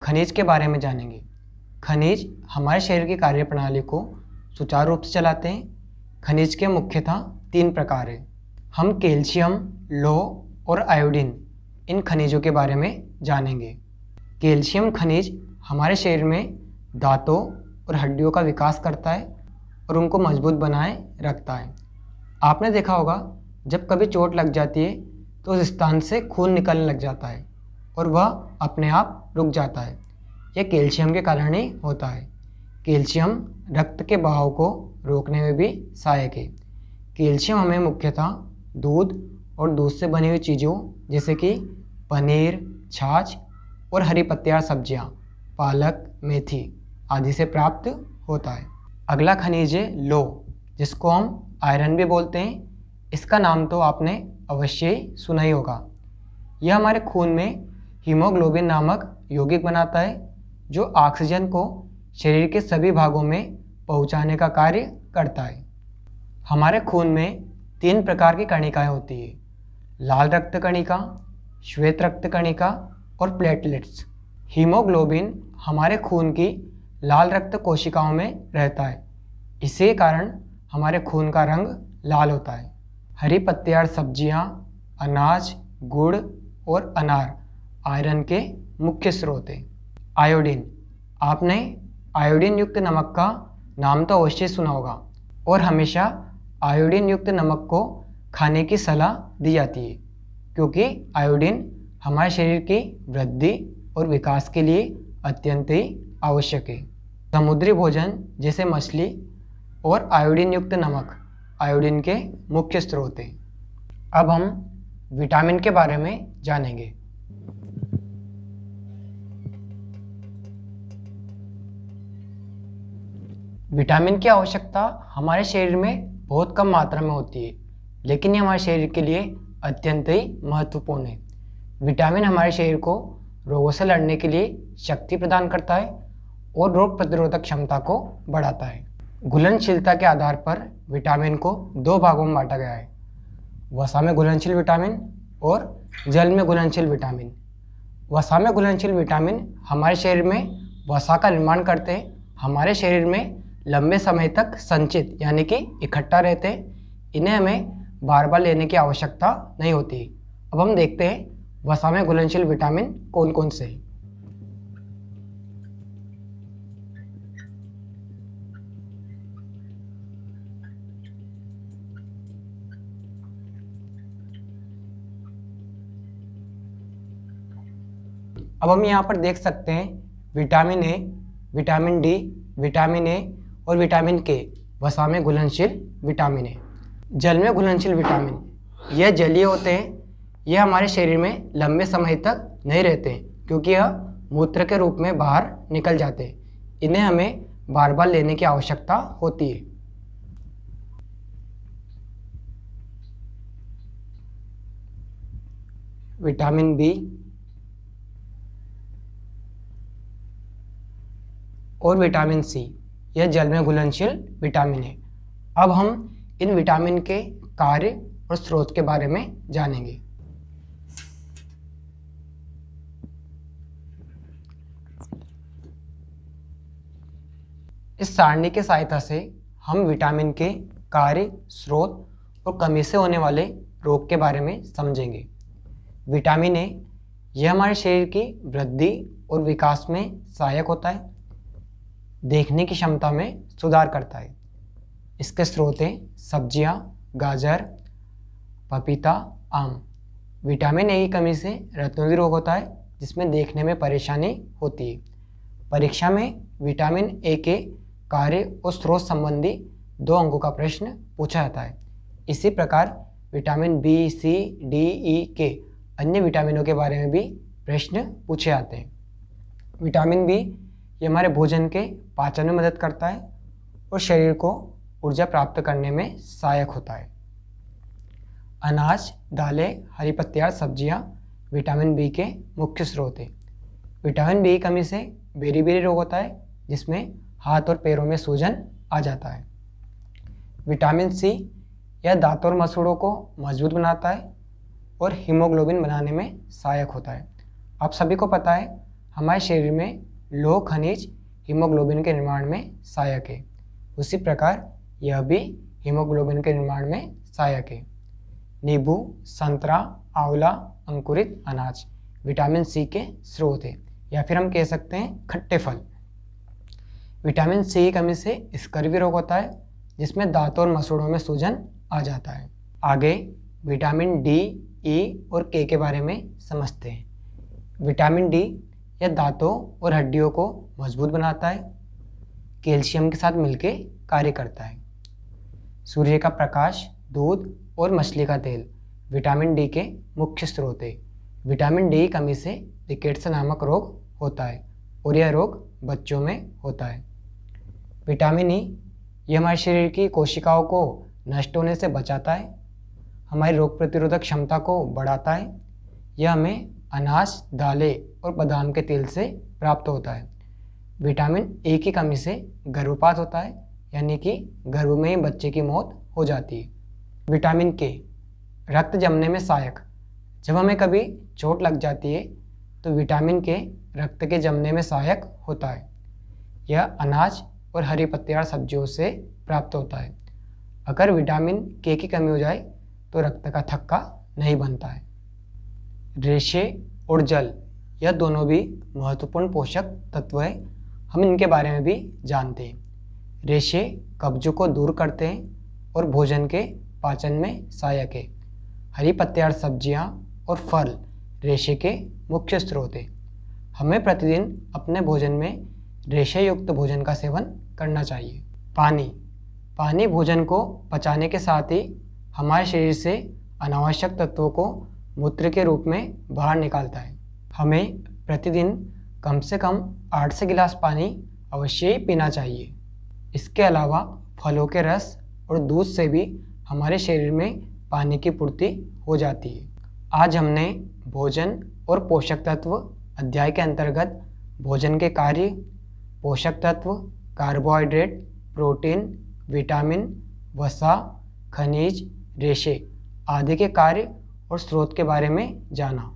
खनिज के बारे में जानेंगे। खनिज हमारे शरीर की कार्यप्रणाली को सुचारू रूप से चलाते हैं। खनिज के मुख्यतः 3 प्रकार हैं। हम कैल्शियम, लौह और आयोडीन इन खनिजों के बारे में जानेंगे। कैल्शियम खनिज हमारे शरीर में दांतों और हड्डियों का विकास करता है और उनको मजबूत बनाए रखता है। आपने देखा होगा जब कभी चोट लग जाती है तो उस स्थान से खून निकलने लग जाता है और वह अपने आप रुक जाता है। यह कैल्शियम के कारण ही होता है। कैल्शियम रक्त के बहाव को रोकने में भी सहायक है। कैल्शियम हमें मुख्यतः दूध और दूध से बनी हुई चीज़ों जैसे कि पनीर, छाछ और हरी पत्तेदार सब्जियां, पालक, मेथी आदि से प्राप्त होता है। अगला खनिज है लौह, जिसको हम आयरन भी बोलते हैं। इसका नाम तो आपने अवश्य ही सुना ही होगा। यह हमारे खून में हीमोग्लोबिन नामक यौगिक बनाता है जो ऑक्सीजन को शरीर के सभी भागों में पहुंचाने का कार्य करता है। हमारे खून में 3 प्रकार की कणिकाएं होती है: लाल रक्त कणिका, श्वेत रक्त कणिका और प्लेटलेट्स। हीमोग्लोबिन हमारे खून की लाल रक्त कोशिकाओं में रहता है। इसी कारण हमारे खून का रंग लाल होता है। हरी पत्तेदार सब्जियां, अनाज, गुड़ और अनार आयरन के मुख्य स्रोत हैं। आयोडीन, आपने आयोडीन युक्त नमक का नाम तो अवश्य सुना होगा और हमेशा आयोडीन युक्त नमक को खाने की सलाह दी जाती है क्योंकि आयोडीन हमारे शरीर की वृद्धि और विकास के लिए अत्यंत ही आवश्यक है। समुद्री भोजन जैसे मछली और आयोडीन युक्त नमक आयोडीन के मुख्य स्रोत हैं। अब हम विटामिन के बारे में जानेंगे। विटामिन की आवश्यकता हमारे शरीर में बहुत कम मात्रा में होती है, लेकिन ये हमारे शरीर के लिए अत्यंत ही महत्वपूर्ण है। विटामिन हमारे शरीर को रोगों से लड़ने के लिए शक्ति प्रदान करता है और रोग प्रतिरोधक क्षमता को बढ़ाता है। घुलनशीलता के आधार पर विटामिन को 2 भागों में बांटा गया है: वसा में घुलनशील विटामिन और जल में घुलनशील विटामिन। वसा में घुलनशील विटामिन हमारे शरीर में वसा का निर्माण करते हैं, हमारे शरीर में लंबे समय तक संचित यानी कि इकट्ठा रहते हैं। इन्हें हमें बार बार लेने की आवश्यकता नहीं होती। अब हम देखते हैं वसा में घुलनशील विटामिन कौन कौन से हैं। अब हम यहाँ पर देख सकते हैं vitamin A, vitamin D, vitamin A और विटामिन के वसा में घुलनशील विटामिन है। जल में घुलनशील विटामिन, यह जलीय होते हैं। यह हमारे शरीर में लंबे समय तक नहीं रहते हैं क्योंकि यह मूत्र के रूप में बाहर निकल जाते हैं। इन्हें हमें बार बार लेने की आवश्यकता होती है। विटामिन बी और विटामिन सी, यह जल में घुलनशील विटामिन है। अब हम इन विटामिन के कार्य और स्रोत के बारे में जानेंगे। इस सारणी की सहायता से हम विटामिन के कार्य, स्रोत और कमी से होने वाले रोग के बारे में समझेंगे। विटामिन ए, यह हमारे शरीर की वृद्धि और विकास में सहायक होता है, देखने की क्षमता में सुधार करता है। इसके स्रोत हैं सब्जियां, गाजर, पपीता, आम। विटामिन ए की कमी से रत्नोदि रोग होता है जिसमें देखने में परेशानी होती है। परीक्षा में विटामिन ए के कार्य और स्रोत संबंधी 2 अंकों का प्रश्न पूछा जाता है। इसी प्रकार विटामिन बी, सी, डी, ई के अन्य विटामिनों के बारे में भी प्रश्न पूछे जाते हैं। विटामिन बी ये हमारे भोजन के पाचन में मदद करता है और शरीर को ऊर्जा प्राप्त करने में सहायक होता है। अनाज, दालें, हरी पत्तेदार सब्जियां विटामिन बी के मुख्य स्रोत हैं। विटामिन बी की कमी से बेरी रोग होता है जिसमें हाथ और पैरों में सूजन आ जाता है। विटामिन सी यह दांतों और मसूड़ों को मजबूत बनाता है और हीमोग्लोबिन बनाने में सहायक होता है। आप सभी को पता है हमारे शरीर में लौह खनिज हीमोग्लोबिन के निर्माण में सहायक है, उसी प्रकार यह भी हीमोग्लोबिन के निर्माण में सहायक है। नींबू, संतरा, आंवला, अंकुरित अनाज विटामिन सी के स्रोत है, या फिर हम कह सकते हैं खट्टे फल। विटामिन सी की कमी से स्कर्वी रोग होता है, जिसमें दांतों और मसूड़ों में सूजन आ जाता है। आगे विटामिन डी, ई और के बारे में समझते हैं। विटामिन डी यह दांतों और हड्डियों को मजबूत बनाता है, कैल्शियम के साथ मिलकर कार्य करता है। सूर्य का प्रकाश, दूध और मछली का तेल विटामिन डी के मुख्य स्रोत है। विटामिन डी की कमी से रिकेट्स नामक रोग होता है और यह रोग बच्चों में होता है। विटामिन ई यह हमारे शरीर की कोशिकाओं को नष्ट होने से बचाता है, हमारी रोग प्रतिरोधक क्षमता को बढ़ाता है। यह हमें अनाज, दालें और बादाम के तेल से प्राप्त होता है। विटामिन ए की कमी से गर्भपात होता है, यानी कि गर्भ में ही बच्चे की मौत हो जाती है। विटामिन के रक्त जमने में सहायक। जब हमें कभी चोट लग जाती है तो विटामिन के रक्त के जमने में सहायक होता है। यह अनाज और हरी पत्तेदार सब्जियों से प्राप्त होता है। अगर विटामिन के की कमी हो जाए तो रक्त का थक्का नहीं बनता है। रेशे और जल यह दोनों भी महत्वपूर्ण पोषक तत्व हैं, हम इनके बारे में भी जानते हैं। रेशे कब्ज को दूर करते हैं और भोजन के पाचन में सहायक है। हरी पत्तेदार सब्जियां और फल रेशे के मुख्य स्रोत हैं। हमें प्रतिदिन अपने भोजन में रेशे युक्त भोजन का सेवन करना चाहिए। पानी भोजन को पचाने के साथ ही हमारे शरीर से अनावश्यक तत्वों को मूत्र के रूप में बाहर निकालता है। हमें प्रतिदिन कम से कम 8 से गिलास पानी अवश्य ही पीना चाहिए। इसके अलावा फलों के रस और दूध से भी हमारे शरीर में पानी की पूर्ति हो जाती है। आज हमने भोजन और पोषक तत्व अध्याय के अंतर्गत भोजन के कार्य, पोषक तत्व, कार्बोहाइड्रेट, प्रोटीन, विटामिन, वसा, खनिज, रेशे आदि के कार्य और स्रोत के बारे में जाना।